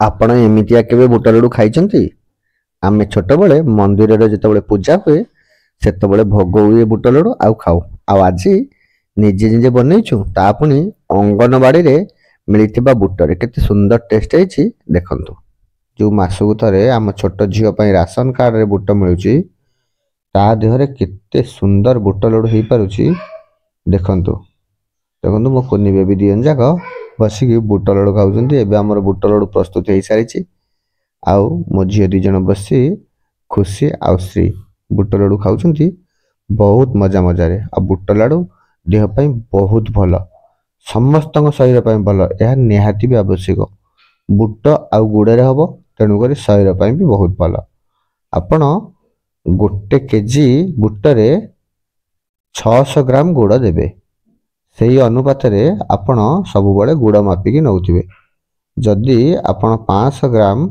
आपण एमितिया केबे बुट लड्डू खाइचंती? आमे छोट बेले मंदिर रे जेतेबेले पूजा हुए सेतेबेले भोग हुए बुट लड्डू आउ खाऊ। आ आजी निजे निजे बनैछु ता पुनी अंगनवाड़ी रे मिलिथिबा बुट रे केते सुंदर टेस्ट हेछि देखंतु। जो मासुक थरे आम छोट झियो पई राशन कार्ड रे बुट मिलुची ता देहरे केते सुंदर बुट लड्डू हेइ पारुची देखंतु। देखंतु मो कोनी बेबी दियन जाक बसिकी बुट लड्डू खाउचंती। एबे हमर बुट लड्डू प्रस्तुत हेइ सारिची आउ मो झियो दी जण बसी खुशी आउ श्री बुट लड्डू खाउचंती बहुत मजा मजा रे। आ बुट लड्डू देह पई बहुत भलो, समस्त शरीर पई भलो, यह निहाती भी आवश्यक। बुट आउ गुड़ रे हबो तेणु करी शरीर पई भी बहुत भलो। आपण गोटे केजी बुट रे 600 ग्राम गुड़ देबे, सेही अनुपात रे आपण सब बळे गुड़ मापिकी नउथिबे। जदि आपण 500 ग्राम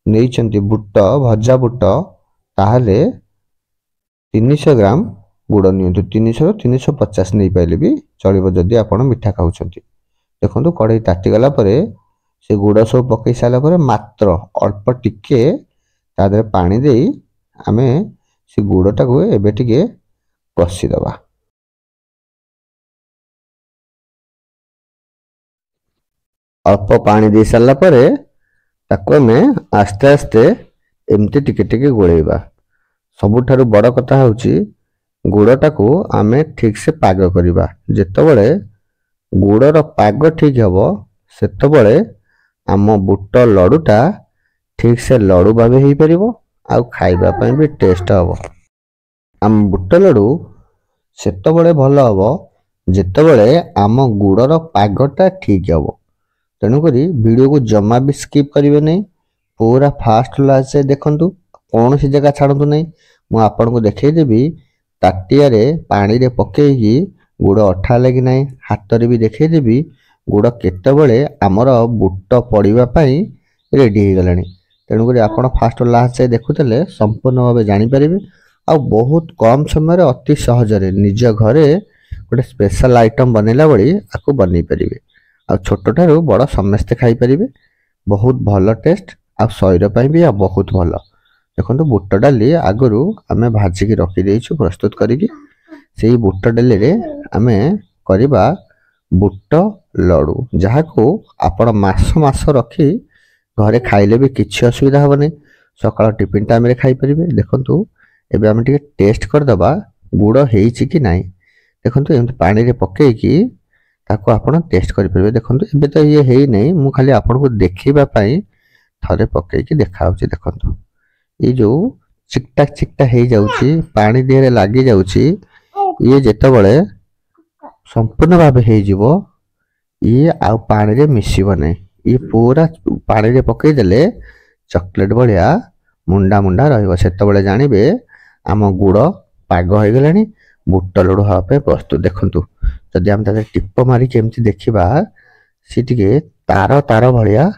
नेइचंती बुट भजा बुट ताहले 300 ग्राम गुड़ नियंतु। 300 350 नहीं पाइले भी चलिबो जदि आपण मिठा खाउछंती। देखंतु कढ़ई ताती गला परे से गुड़ सब पकई साला परे मात्र अल्प टिके तादरे पानी देई आमे से गुड़टा को एबे टिके कसी दबा। अल्प पानी दे साला परे ताको आमे आस्ते आस्ते एमती टिके टिके गोळेबा। सबुठारु बड़ कथा होउची गुड़टा को आमे ठीक से पाग करिबा। जेतेबेले गुड़र पाग ठीक हबो सेतेबेले आम बुट लड्डूटा ठीक से लड्डू भाबे हेइ परिबो आउ खाइबा पई भी टेस्ट हबो। आम बुट लड्डू सेतेबेले भलो हबो जेतेबेले आम गुड़र पागटा ठीक हबो। तेणु करी वीडियो को जमा भी स्किप करिवे नहीं, पूरा फास्ट लास्ट से देखंतु, कौन सी जगह छाड़तु नहीं। मु आपन को देखै देबी ताटिया रे पानी रे पकेइकी गुड़ अठा लगी नहीं, हाथ रे भी देखै देबी गुड़ केतेबेले आमर बुट पड़िबा पई रेडी हे गलानी। तेणु करी आपन फास्ट लास्ट से देखुतले संपूर्ण भाबे जानि परिबे आ बहुत कम समय रे अति सहज रे निज घरे गोटे स्पेशल आइटम बनेला बड़ी आकु बनै परिबे। आ छोट ठारू बड़ समस्ते खाई परिबे, बहुत भलो टेस्ट आ शरीर पई भी बहुत भलो। देखंतु बुट डाली आगरू आमे भाजी की रखी देइछु प्रस्तुत करिकी। सेही बुट डाली रे आमे करिबा बुट लड्डू, जहाको आपण मास मास रखी घरे खाइले भी किछि असुविधा हबनी। सकाळ टिफिन टाइम रे खाई परिबे। देखंतु एबे आमे टिके टेस्ट कर दबा गुड़ हेइछि कि नाही। देखंतु एमति पानी रे पकेइकी ताको आपण टेस्ट करि परिबे। देखंतु एबे तो ये हेइ नै, मु खाली आपण को देखिबा पई थरे पकेइकी देखाउछि। देखंतु ये जो चिकटा हेइ जाउछि पानी देहरे लागि जाउछि, ये जेतेबेले संपूर्ण भाबे हेइ जिवो ये आ पानी रे मिसिबो नै। ये पूरा पानी रे पकई देले चॉकलेट बढ़िया मुंडा मुंडा रहइबो। सेतेबेले जानिबे आम गुड़ पाग हो गलानी, बुट लड्डू हवा पे प्रस्तुत। देखंतु जदि हम ताके टिप मारी केमती देखिबा सी टिके तार तार बढ़िया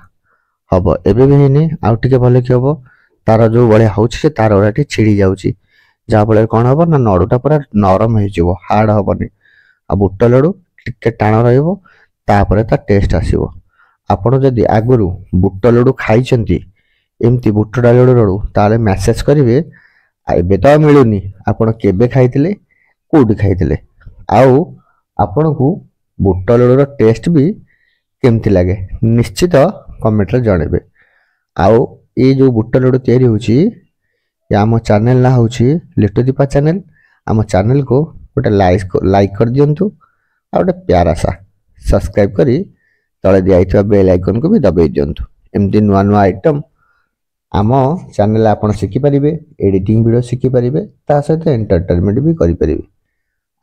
हबो। एबे भी हेनी आउ टिके भले कि हबो, तार जो बढ़िया होउछि से तार ओराटी छिड़ी जाउछि, जा बळे कोन हबो ना नडुटा पूरा नरम हे जिवो, हार्ड हबनी। आ बुट लड्डू टिके टाण रहइबो, तापरे ता टेस्ट आसीबो। आपण जदि आगुरु बुट लड्डू खाइचंती एमती बुट लड्डू ताले मेसेज करिवे एबे तो मिलुनी आपण केबे खाइतिले कोडी खाइतिले आउ आपण को बुट लड्डूर टेस्ट भी केमती लागे निश्चित कमेंट रे जणेबे। आउ ये जो बुट लड्डू तयारी होची आम चैनल ना होची लिट्टू दीपा चैनल। आम चैनल को गोटे लाइक कर दियंतु आ गोटे प्यारा सा सब्सक्राइब करी तले दिया बेल आइकन को भी दबाई दियंतु। एमती नुआ नुआ आइटम आम चैनल आपण शिखि परिबे, एडिटिंग वीडियो शिखि परिबे, ता सहित एंटरटेनमेंट भी करि परिबे।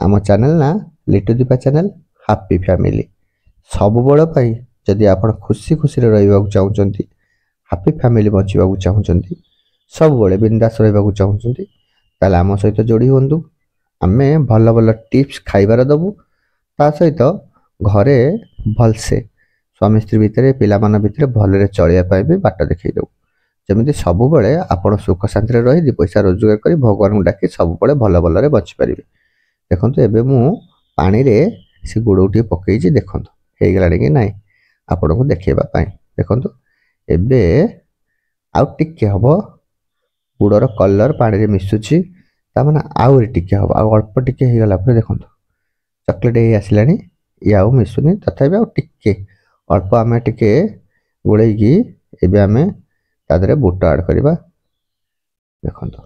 आम चैनल ना लिट्टू दीपा चैनल हैप्पी फैमिली। सब बड़ पई जदि आपण खुशी खुशी रे रहइबा चाहउचंती, हैप्पी फैमिली बचिबा चाहउचंती, सब बड़े बिंदास रहइबा चाहउचंती, ताले आम सहित जोड़ी होंतु। आमे भल भल टिप्स खाइबार दबु, ता सहित घरे भलसे स्वामी स्त्री भितरे पिला मान भितरे भलरे चलिया पाई भी बाट देखै दउ। जमिति सब बड़े आपण सुख शांति रे रहि दी पैसा रोजगार करी भगवान को डाकी सब बड़े भल भल रे बचि परिबे। देखंतु एबे मु पानी रे से गुड़ उठी पकईची, देखंतु हे गलानी कि नाही आपण को देखेबा पाई। देखंतु ଏବେ ଆଉ ଟିକେ ହବ गुड़र कलर पानी मिसुची ताମାନେ आउरी टिके हबो आ अल्प टिके हे गला पर देखंतु चॉकलेट हे आसिलानी ये आउ मिसुनी तथापि आउ टिके अल्प आमे टिके गोळेई की एबे आमे तादरे बुट ऐड करबा देखंतु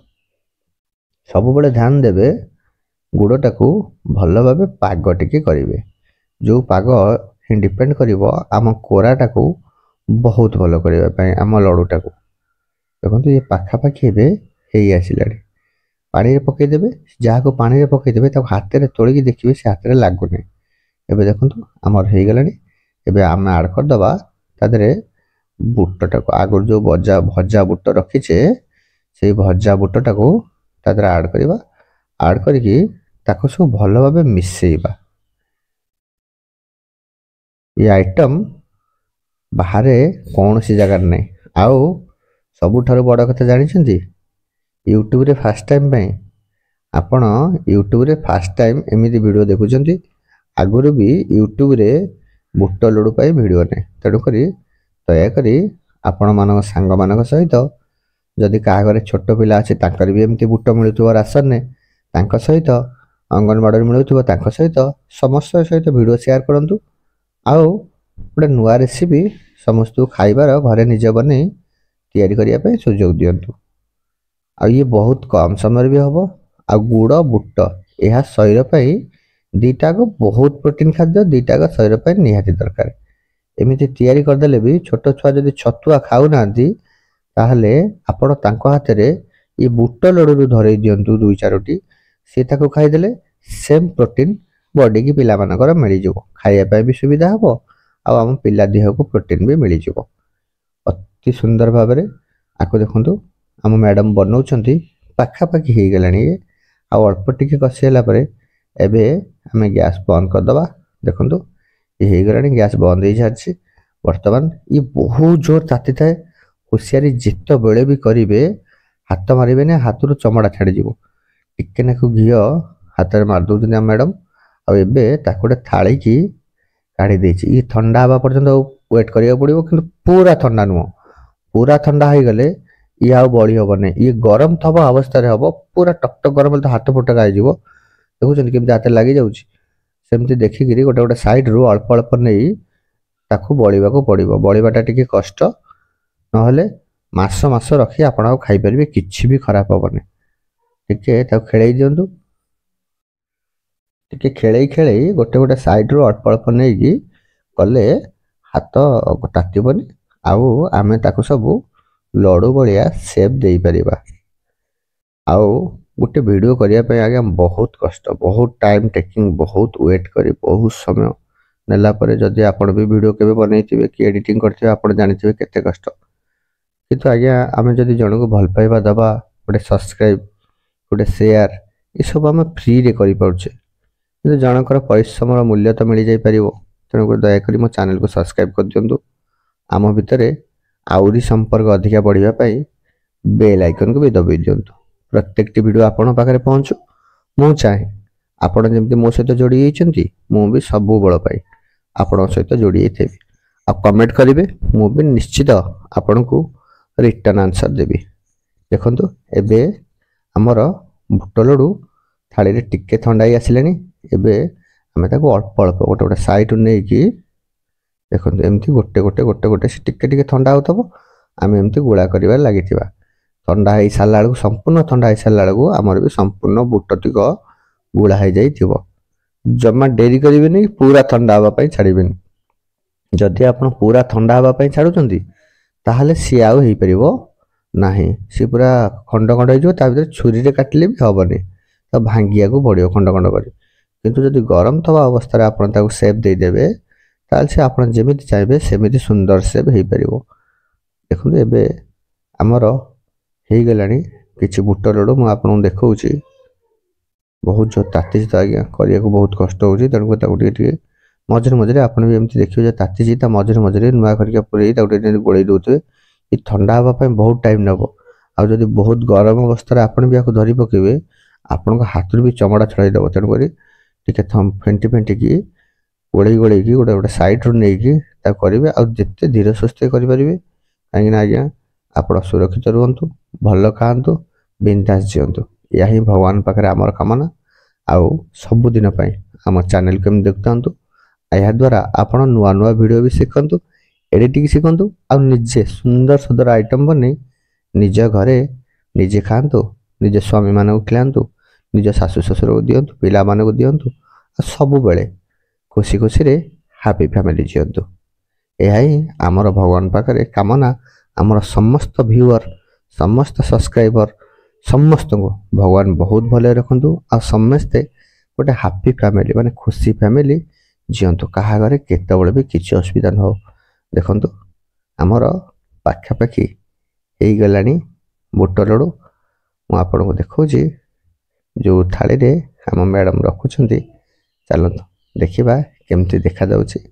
सब बळे ध्यान देबे गुड़टा को भल भाबे पाग टिके करिवे जो पाग ही डिपेंड करिवो आम कोराटा को बहुत भल करबा पई आम लडुटा को देखो ये पाखापाखि हे आसिलानी पानी रे पकई देबे जहाँ को पानी रे पकई देबे ताको हाथ रे तोळी देखिबे से हाथ रे लागुनी एबे देखंतु हमर हे गलानी एबे हम ऐड कर दबा तादरे बुटटा को आगर जो भजा बुट रखिछे से भजा बुटटा को तादरे ऐड करबा ऐड करके ताको सब भलो भाबे मिसेइबा ये आइटम बाहरे कौन सी जगह नहीं आउ सबुठारु बड़ कथा जानिछंती यूट्यूब रे फर्स्ट टाइम पई आपण यूट्यूब रे फर्स्ट टाइम एमिति वीडियो देखुचंती आगुरु भी यूट्यूब रे बुट लडू पई वीडियो ने तडु करी दया करी आपण मानक सांग मानक सहित जदि का घरे छोट पिला अछि ताकर भी एमिति बुट मिलुथबो राशन ने तांक सहित अंगनवाड़ी मिलुथबो तांक सहित समस्त सहित वीडियो शेयर करंतु आउ गोटे नुआ रेसिपी समस्त खाइबार घरे निज बने तैयारी करिया पे सुजोग दियंतु आ ये बहुत कम समय भी हबो आ गुड़ बुट यह शरीर पई दीटा को बहुत प्रोटीन खाद्य दीटा को शरीर पई निहाती दरकार एमिति तैयारी कर देले भी छोट छुआ जदि छतुआ खाउ नांती ताहले आपण तांको हाथ रे ये बुट लडू धरै दियंतु दुई चारोटी से ताको खाइ देले सेम प्रोटीन बॉडी की पिला मानकर मिली जबो खाइया पई भी सुविधा हबो आ हम पिला देह को प्रोटीन भी मिली जबो अति सुंदर भाबरे आको देखंतु हम मैडम बनौछंती पाखापाखि हे गलानी आ अल्प टिके कसिला परे एबे हमें गैस बंद कर दबा देखंतु ये हे गलानी गैस बंद हे जाछि वर्तमान ये बहुत जोर ताती थाए होशियारी जित बेले भी करिवे हाथ मारिबे ने हाथुर चमड़ा छाडी जीवो टिके नाकु घियो हाथ रे मार दउछन हम मैडम आ एबे ताकोडे थाळी की काढी देछि ये ठंडा हवा पर्यंत वेट करिया पड़िबो किंतु पूरा ठंडा नुओ पूरा ठंडा हो गले ये आउ बड़ी हम ना ये गरम थब अवस्था हम पूरा टकटक गरम तो हाथ फुटक आईଯିव देखुं केमती हाथ लगी जामती देखिक गोटे गोटे साइड रू अल्प अल्प नहीं ताकू बड़ा पड़ो बड़ाटा टी कष्ट ना मास मास रखी आप खाईपारे कि भी खराब हेनी टे खेल दिंतु टे खेल खेल गोटे गोटे साइड रू अल्प अल्प नहीं कले हाथ तातीबनी आउ आमे ताकू सब लडू भलिया सेप दे परिबा आउ गोटे वीडियो करिया पे आगे बहुत कष्ट बहुत टाइम टेकिंग बहुत वेट करी बहुत समय नेला परे जदि आपण भी वीडियो केबे बनैथिबे कि एडिटिंग करथिबे आपण जानिथिबे केते कष्ट किंतु आगे आमे जदि जण को भल पाइबा दबा गोटे सब्सक्राइब गोटे शेयर ये सब आमे फ्री रे करि पाउछे किंतु जनकर परिश्रम रो मूल्य तो मिल जाई परिबो तेनु दया करी मो चैनल को सब्सक्राइब कर दियंतु आम भितर आउरी संपर्क अधिका बढ़िया पाई बेल आइकन को भी दबाई दिंतु प्रत्येक वीडियो आपण पाखरे पहुंचू मु चाहे आपण जेमती मो सहित जोड़ी होइचंती मु भी सब बळ पाई आपण सहित जोड़ी हेथेबी आ कमेंट करिवे मु भी निश्चित आपण को रिटर्न आंसर देबी देखंतु एबे हमर बुट लडू थाली रे टिके ठंडाई आसिलेनी एबे हमें ताको अल्प अल्प गोटे गोटे साइड नै की देखो एमती गोटे गोटे गोटे गोटे टिके टिके ठंडा होतबो आम एमती गुड़ा करिवार लागिथिबा ठंडा हो सारा बेलू संपूर्ण ठंडा हो सारा बेलू आमर भी संपूर्ण बुटटिक गुड़ा हो जाइथिबो जमा डेरी करिवेनी पूरा ठंडा हवा पई छाड़िबेनी जदि आपण पूरा ठंडा हवा पई छाडुचंती ताहाले सी आउ हेई परिबो नाही सी पूरा खंड खंड हो ता भीतर छुरी रे काटले भी हबनी तो भांगिया को पड़ियो खंड खंड करी किंतु जदि गरम थवा अवस्था रे आपण ताको शेप दे देबे ताल से आपण जेमिति चाहबे सेमिति सुंदर शेप हेई परिबो देखु एबे हमर हेई गलानी किछि बुट लडू मु आपन देखौछि बहुत जो ताती तो आज्ञा करिया को बहुत कष्ट होछि तनको ताको टिके मझरे मझरे आपण भी एमति देखियो जे ताती जी ता मझरे मझरे नुआ करके पुरै ताको टिके गोळै दोथबे ई ठंडा हवा पय बहुत टाइम नबो आ जदि बहुत गरम अवस्था रे आपण भी आको धरि पकेबे आपण को हाथ भी चमड़ा छळाई दबो तन करी टिके थम फेंटी फेंटी की गोळै गोळै की गोटे गोटे साइड रो नै की ता करिवे आ जत्ते धीरे सुस्ते करि परिबे କାହିଁକିନା ଆଜ୍ଞା ଆପଣ ସୁରକ୍ଷିତ ରୁହନ୍ତୁ, ଭଲ ଖାଆନ୍ତୁ, ବିନ୍ଦାସ ଜିଅନ୍ତୁ। ଏହା ହିଁ ଭଗବାନ ପାଖରେ ଆମର କାମନା। ଆଉ ସବୁଦିନ ପାଇଁ ଆମ ଚ୍ୟାନେଲକୁ ଏମିତି ଦେଖୁଥାନ୍ତୁ। ଏହାଦ୍ୱାରା ଆପଣ ନୂଆ ନୂଆ ଭିଡ଼ିଓ ବି ଶିଖନ୍ତୁ, ଏଡ଼ିଟିଂ ଶିଖନ୍ତୁ, ଆଉ ନିଜେ ସୁନ୍ଦର ସୁନ୍ଦର ଆଇଟମ୍ ବନେଇ ନିଜ ଘରେ ନିଜେ ଖାଆନ୍ତୁ, ନିଜ ସ୍ୱାମୀମାନଙ୍କୁ ଖୁଆନ୍ତୁ, ନିଜ ଶାଶୁ ଶ୍ୱଶୁରକୁ ଦିଅନ୍ତୁ, ପିଲାମାନଙ୍କୁ ଦିଅନ୍ତୁ, ଆଉ ସବୁବେଳେ ଖୁସି ଖୁସିରେ ହାପି ଫ୍ୟାମିଲି ଜିଅନ୍ତୁ। ଏହା ହିଁ ଆମର ଭଗବାନ ପାଖରେ କାମନା। ଆମର ସମସ୍ତ ଭ୍ୟୁଅର୍, ସମସ୍ତ ସବସ୍କ୍ରାଇବର ସମସ୍ତଙ୍କୁ ଭଗବାନ ବହୁତ ଭଲରେ ରଖନ୍ତୁ, ଆଉ ସମସ୍ତେ ଗୋଟେ ହାପି ଫ୍ୟାମିଲି ମାନେ ଖୁସି ଫ୍ୟାମିଲି ଜିଅନ୍ତୁ। କାହା ଘରେ କେତେବେଳେ ବି କିଛି ଅସୁବିଧା ନ ହଉ। ଦେଖନ୍ତୁ ଆମର ପାଖାପାଖି ହେଇଗଲାଣି ବୁଟ ଲଡ଼ୁ। ମୁଁ ଆପଣଙ୍କୁ ଦେଖାଉଛି ଯେଉଁ ଥାଳିରେ ଆମ ମ୍ୟାଡ଼ାମ ରଖୁଛନ୍ତି। ଚାଲନ୍ତୁ ଦେଖିବା କେମିତି ଦେଖାଯାଉଛି।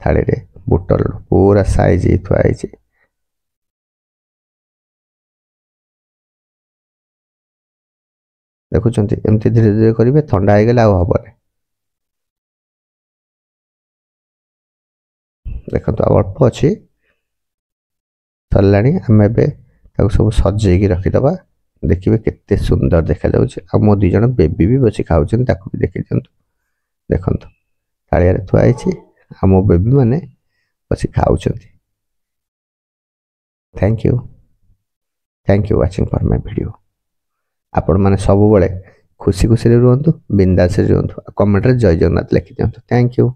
ଥାଳିରେ ବୁଟ ଲଡ଼ୁ ପୁରା ସାଇଜ ହେଇ ଥୁଆ ହେଇଛି। ଦେଖୁଛନ୍ତି ଏମିତି ଧୀରେ ଧୀରେ କରିବେ, ଥଣ୍ଡା ହେଇଗଲେ ଆଉ ହବନି। ଦେଖନ୍ତୁ ଆଉ ଅଳ୍ପ ଅଛି, ସରିଲାଣି। ଆମେ ଏବେ ତାକୁ ସବୁ ସଜେଇକି ରଖିଦେବା। ଦେଖିବେ କେତେ ସୁନ୍ଦର ଦେଖାଯାଉଛି। ଆଉ ମୋ 2 ଜଣ ବେବି ବି ବସି ଖାଉଛନ୍ତି, ତାକୁ ବି ଦେଖି ଦିଅନ୍ତୁ। ଦେଖନ୍ତୁ ଥାଳିଆରେ ଥୁଆ ହେଇଛି, ଆଉ ମୋ ବେବି ମାନେ ବସି ଖାଉଛନ୍ତି। Thank you watching for my video. ଆପଣମାନେ ସବୁବେଳେ ଖୁସି ଖୁସିରେ ରୁହନ୍ତୁ, ବିନ୍ଦାସରେ ରୁହନ୍ତୁ। କମେଣ୍ଟରେ ଜୟ ଜଗନ୍ନାଥ ଲେଖିଦିଅନ୍ତୁ। Thank you.